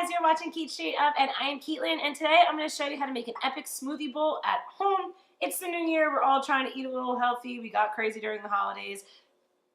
guys, you're watching Cait Straight Up, and I am Caitlin, and today I'm going to show you how to make an epic smoothie bowl at home. It's the new year, we're all trying to eat a little healthy, we got crazy during the holidays.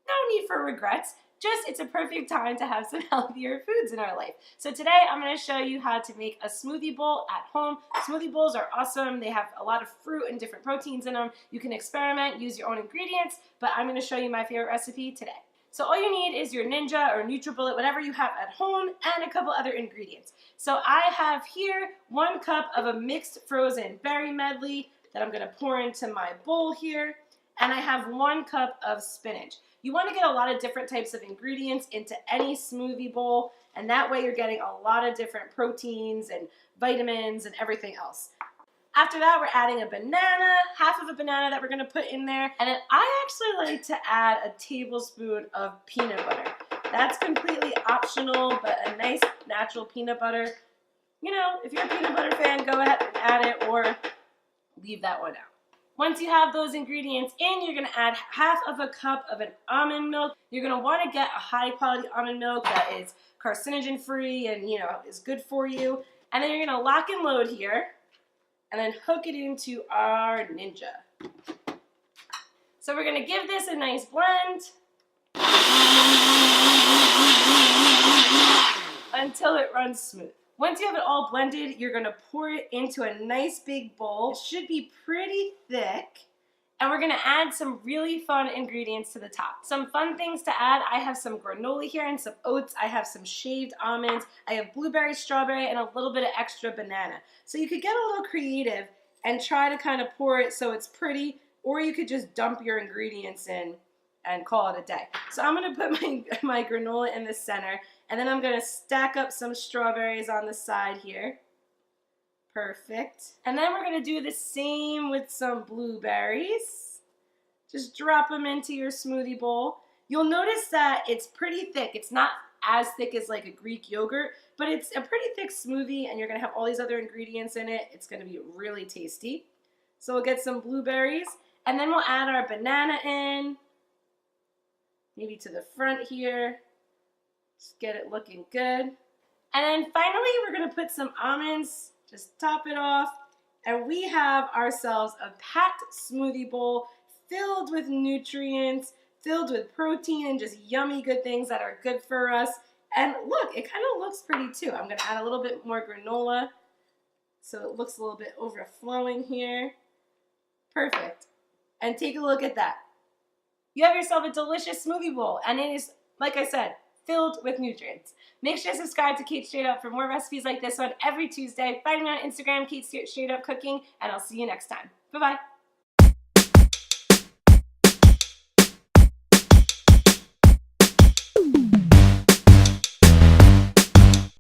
No need for regrets, just it's a perfect time to have some healthier foods in our life. So today I'm going to show you how to make a smoothie bowl at home. Smoothie bowls are awesome, they have a lot of fruit and different proteins in them. You can experiment, use your own ingredients, but I'm going to show you my favorite recipe today. So all you need is your Ninja or NutriBullet, whatever you have at home, and a couple other ingredients. So I have here 1 cup of a mixed frozen berry medley that I'm going to pour into my bowl here. And I have 1 cup of spinach. You want to get a lot of different types of ingredients into any smoothie bowl, and that way you're getting a lot of different proteins and vitamins and everything else. After that, we're adding a banana, half of a banana that we're going to put in there. And then I actually like to add a tablespoon of peanut butter. That's completely optional, but a nice natural peanut butter. You know, if you're a peanut butter fan, go ahead and add it or leave that one out. Once you have those ingredients in, you're going to add half of a cup of an almond milk. You're going to want to get a high quality almond milk that is carcinogen free and, you know, is good for you. And then you're going to lock and load here. And then hook it into our Ninja. So we're going to give this a nice blend until it runs smooth. Once you have it all blended, you're going to pour it into a nice big bowl. It should be pretty thick. And we're going to add some really fun ingredients to the top. Some fun things to add, I have some granola here and some oats. I have some shaved almonds. I have blueberry, strawberry, and a little bit of extra banana. So you could get a little creative and try to kind of pour it so it's pretty, or you could just dump your ingredients in and call it a day. So I'm going to put my granola in the center, and then I'm going to stack up some strawberries on the side here. Perfect. And then we're going to do the same with some blueberries. Just drop them into your smoothie bowl. You'll notice that it's pretty thick. It's not as thick as like a Greek yogurt, but it's a pretty thick smoothie, and you're going to have all these other ingredients in it. It's going to be really tasty. So we'll get some blueberries, and then we'll add our banana in, maybe to the front here. Just get it looking good. And then finally, we're going to put some almonds. Just top it off, and we have ourselves a packed smoothie bowl filled with nutrients, filled with protein, and just yummy good things that are good for us. And look, it kind of looks pretty too. I'm going to add a little bit more granola so it looks a little bit overflowing here. Perfect. And take a look at that. You have yourself a delicious smoothie bowl, and it is, like I said, filled with nutrients. Make sure to subscribe to Cait Straight Up for more recipes like this one every Tuesday. Find me on Instagram, Cait Straight Up Cooking, and I'll see you next time. Bye-bye.